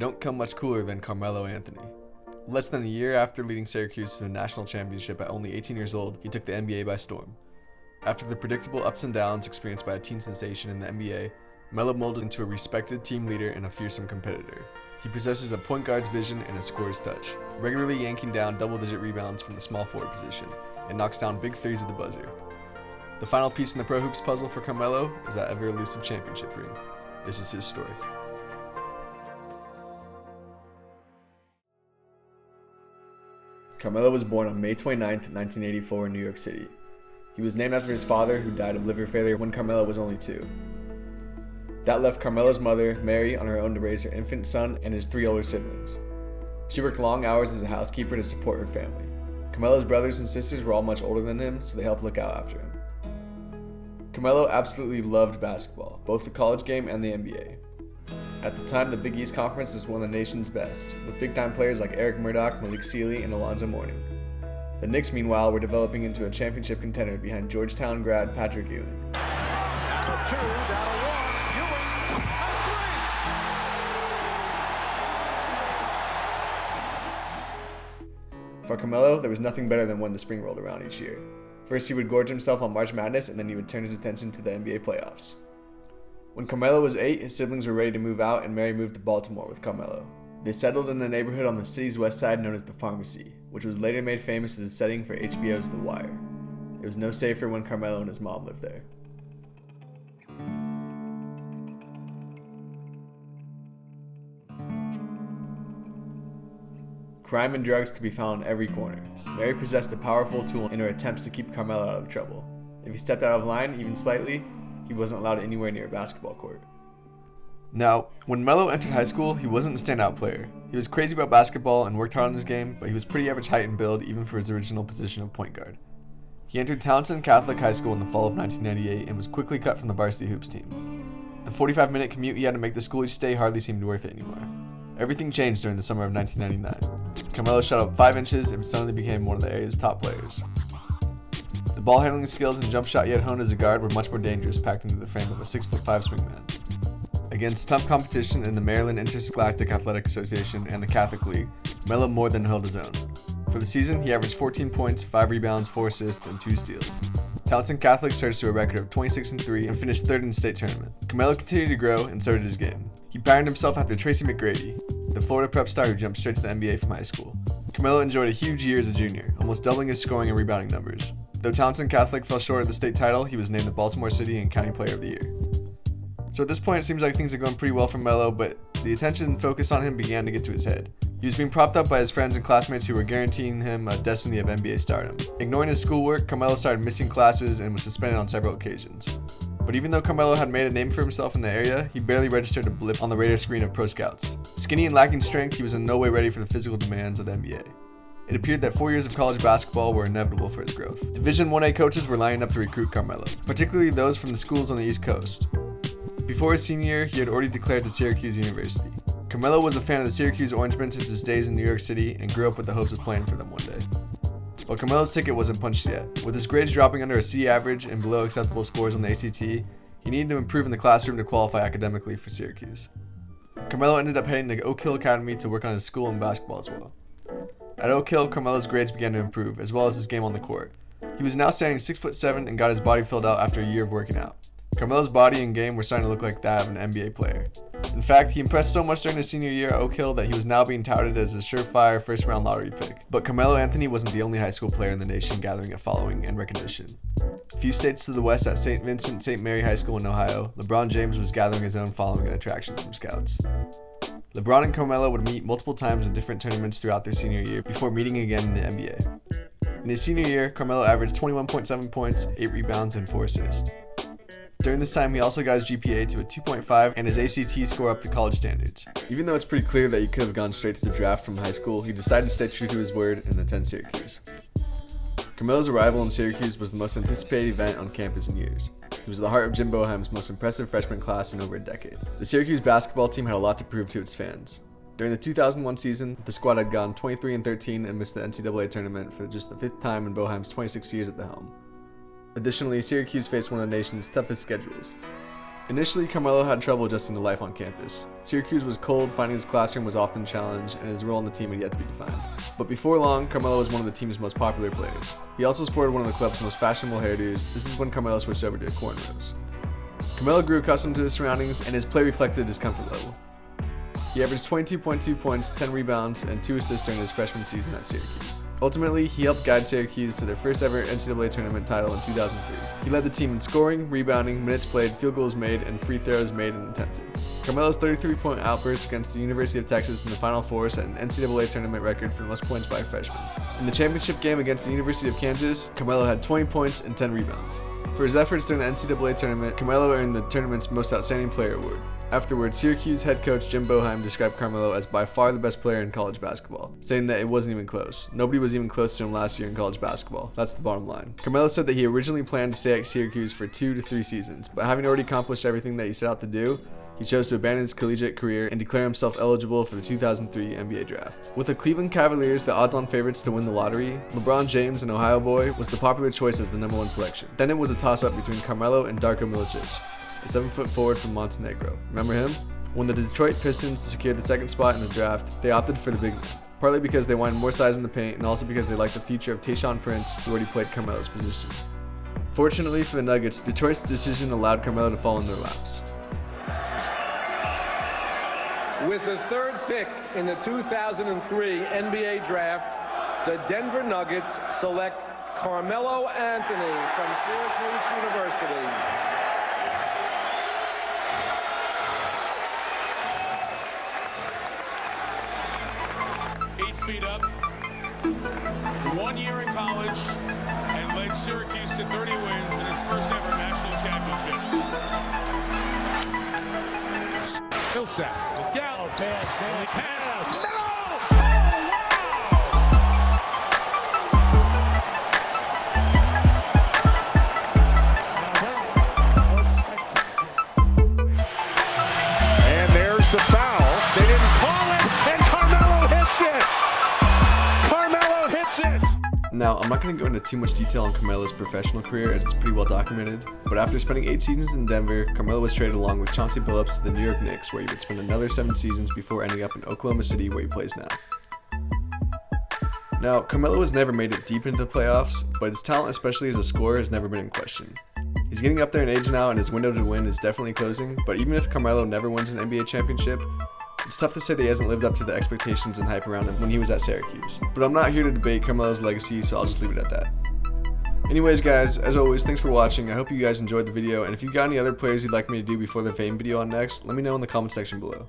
don't come much cooler than Carmelo Anthony. Less than a year after leading Syracuse to the national championship at only 18 years old, he took the NBA by storm. After the predictable ups and downs experienced by a teen sensation in the NBA, Melo molded into a respected team leader and a fearsome competitor. He possesses a point guard's vision and a scorer's touch, regularly yanking down double-digit rebounds from the small forward position, and knocks down big threes at the buzzer. The final piece in the Pro Hoops puzzle for Carmelo is that ever-elusive championship ring. This is his story. Carmelo was born on May 29, 1984 in New York City. He was named after his father, who died of liver failure when Carmelo was only 2. That left Carmelo's mother, Mary, on her own to raise her infant son and his 3 older siblings. She worked long hours as a housekeeper to support her family. Carmelo's brothers and sisters were all much older than him, so they helped look out after him. Carmelo absolutely loved basketball, both the college game and the NBA. At the time, the Big East Conference was one of the nation's best, with big-time players like Eric Murdoch, Malik Sealy, and Alonzo Mourning. The Knicks, meanwhile, were developing into a championship contender behind Georgetown grad Patrick Ewing. Down to 2, down to 1, Ewing, a 3! For Carmelo, there was nothing better than when the spring rolled around each year. First, he would gorge himself on March Madness, and then he would turn his attention to the NBA playoffs. When Carmelo was 8, his siblings were ready to move out, and Mary moved to Baltimore with Carmelo. They settled in a neighborhood on the city's west side known as the Pharmacy, which was later made famous as a setting for HBO's The Wire. It was no safer when Carmelo and his mom lived there. Crime and drugs could be found in every corner. Mary possessed a powerful tool in her attempts to keep Carmelo out of trouble. If he stepped out of line, even slightly, he wasn't allowed anywhere near a basketball court. Now, when Melo entered high school, he wasn't a standout player. He was crazy about basketball and worked hard on his game, but he was pretty average height and build even for his original position of point guard. He entered Townsend Catholic High School in the fall of 1998 and was quickly cut from the varsity hoops team. The 45-minute commute he had to make to school each day hardly seemed worth it anymore. Everything changed during the summer of 1999. Carmelo shot up 5 inches and suddenly became one of the area's top players. The ball handling skills and jump shot he had honed as a guard were much more dangerous, packed into the frame of a 6'5" swingman. Against tough competition in the Maryland Interscholastic Athletic Association and the Catholic League, Melo more than held his own. For the season, he averaged 14 points, 5 rebounds, 4 assists, and 2 steals. Townsend Catholic surged to a record of 26-3 and finished 3rd in the state tournament. Carmelo continued to grow, and so did his game. He patterned himself after Tracy McGrady, the Florida prep star who jumped straight to the NBA from high school. Carmelo enjoyed a huge year as a junior, almost doubling his scoring and rebounding numbers. Though Townsend Catholic fell short of the state title, he was named the Baltimore City and County Player of the Year. So at this point, it seems like things are going pretty well for Melo, but the attention and focus on him began to get to his head. He was being propped up by his friends and classmates who were guaranteeing him a destiny of NBA stardom. Ignoring his schoolwork, Carmelo started missing classes and was suspended on several occasions. But even though Carmelo had made a name for himself in the area, he barely registered a blip on the radar screen of pro scouts. Skinny and lacking strength, he was in no way ready for the physical demands of the NBA. It appeared that 4 years of college basketball were inevitable for his growth. Division 1A coaches were lining up to recruit Carmelo, particularly those from the schools on the East Coast. Before his senior year, he had already declared to Syracuse University. Carmelo was a fan of the Syracuse Orangemen since his days in New York City and grew up with the hopes of playing for them one day. But Carmelo's ticket wasn't punched yet. With his grades dropping under a C average and below acceptable scores on the ACT, he needed to improve in the classroom to qualify academically for Syracuse. Carmelo ended up heading to Oak Hill Academy to work on his school and basketball as well. At Oak Hill, Carmelo's grades began to improve, as well as his game on the court. He was now standing 6'7" and got his body filled out after a year of working out. Carmelo's body and game were starting to look like that of an NBA player. In fact, he impressed so much during his senior year at Oak Hill that he was now being touted as a surefire first-round lottery pick. But Carmelo Anthony wasn't the only high school player in the nation gathering a following and recognition. A few states to the west at St. Vincent St. Mary High School in Ohio, LeBron James was gathering his own following and attraction from scouts. LeBron and Carmelo would meet multiple times in different tournaments throughout their senior year before meeting again in the NBA. In his senior year, Carmelo averaged 21.7 points, 8 rebounds, and 4 assists. During this time, he also got his GPA to a 2.5 and his ACT score up to college standards. Even though it's pretty clear that he could have gone straight to the draft from high school, he decided to stay true to his word and attend Syracuse. Carmelo's arrival in Syracuse was the most anticipated event on campus in years. He was the heart of Jim Boeheim's most impressive freshman class in over a decade. The Syracuse basketball team had a lot to prove to its fans. During the 2001 season, the squad had gone 23-13 and missed the NCAA tournament for just the 5th time in Boeheim's 26 years at the helm. Additionally, Syracuse faced one of the nation's toughest schedules. Initially, Carmelo had trouble adjusting to life on campus. Syracuse was cold, finding his classroom was often challenged, and his role on the team had yet to be defined. But before long, Carmelo was one of the team's most popular players. He also sported one of the club's most fashionable hairdos. This is when Carmelo switched over to cornrows. Carmelo grew accustomed to his surroundings, and his play reflected his comfort level. He averaged 22.2 points, 10 rebounds, and 2 assists during his freshman season at Syracuse. Ultimately, he helped guide Syracuse to their first ever NCAA tournament title in 2003. He led the team in scoring, rebounding, minutes played, field goals made, and free throws made and attempted. Carmelo's 33-point outburst against the University of Texas in the Final Four set an NCAA tournament record for the most points by a freshman. In the championship game against the University of Kansas, Carmelo had 20 points and 10 rebounds. For his efforts during the NCAA tournament, Carmelo earned the tournament's Most Outstanding Player award. Afterwards, Syracuse head coach Jim Boeheim described Carmelo as by far the best player in college basketball, saying that it wasn't even close. Nobody was even close to him last year in college basketball. That's the bottom line. Carmelo said that he originally planned to stay at Syracuse for 2 to 3 seasons, but having already accomplished everything that he set out to do, he chose to abandon his collegiate career and declare himself eligible for the 2003 NBA draft. With the Cleveland Cavaliers the odds-on favorites to win the lottery, LeBron James, an Ohio boy, was the popular choice as the number 1 selection. Then it was a toss-up between Carmelo and Darko Milicic, a 7-foot forward from Montenegro. Remember him? When the Detroit Pistons secured the second spot in the draft, they opted for the big man, partly because they wanted more size in the paint and also because they liked the future of Tayshaun Prince, who already played Carmelo's position. Fortunately for the Nuggets, Detroit's decision allowed Carmelo to fall in their laps. With the 3rd pick in the 2003 NBA draft, the Denver Nuggets select Carmelo Anthony from Syracuse University. 8 feet up, 1 year in college, and led Syracuse to 30 wins in its first ever national championship. Millsap with Gallo. Pass. No! And there's the foul. They didn't call it, and Carmelo hits it. Carmelo hits it. Now, I'm not going to go into too much detail on Carmelo's professional career as it's pretty well documented, but after spending 8 seasons in Denver, Carmelo was traded along with Chauncey Billups to the New York Knicks, where he would spend another 7 seasons before ending up in Oklahoma City, where he plays now. Now, Carmelo has never made it deep into the playoffs, but his talent, especially as a scorer, has never been in question. He's getting up there in age now, and his window to win is definitely closing, but even if Carmelo never wins an NBA championship, it's tough to say that he hasn't lived up to the expectations and hype around him when he was at Syracuse. But I'm not here to debate Carmelo's legacy, so I'll just leave it at that. Anyways guys, as always, thanks for watching. I hope you guys enjoyed the video, and if you got any other players you'd like me to do before the Fame video on next, let me know in the comment section below.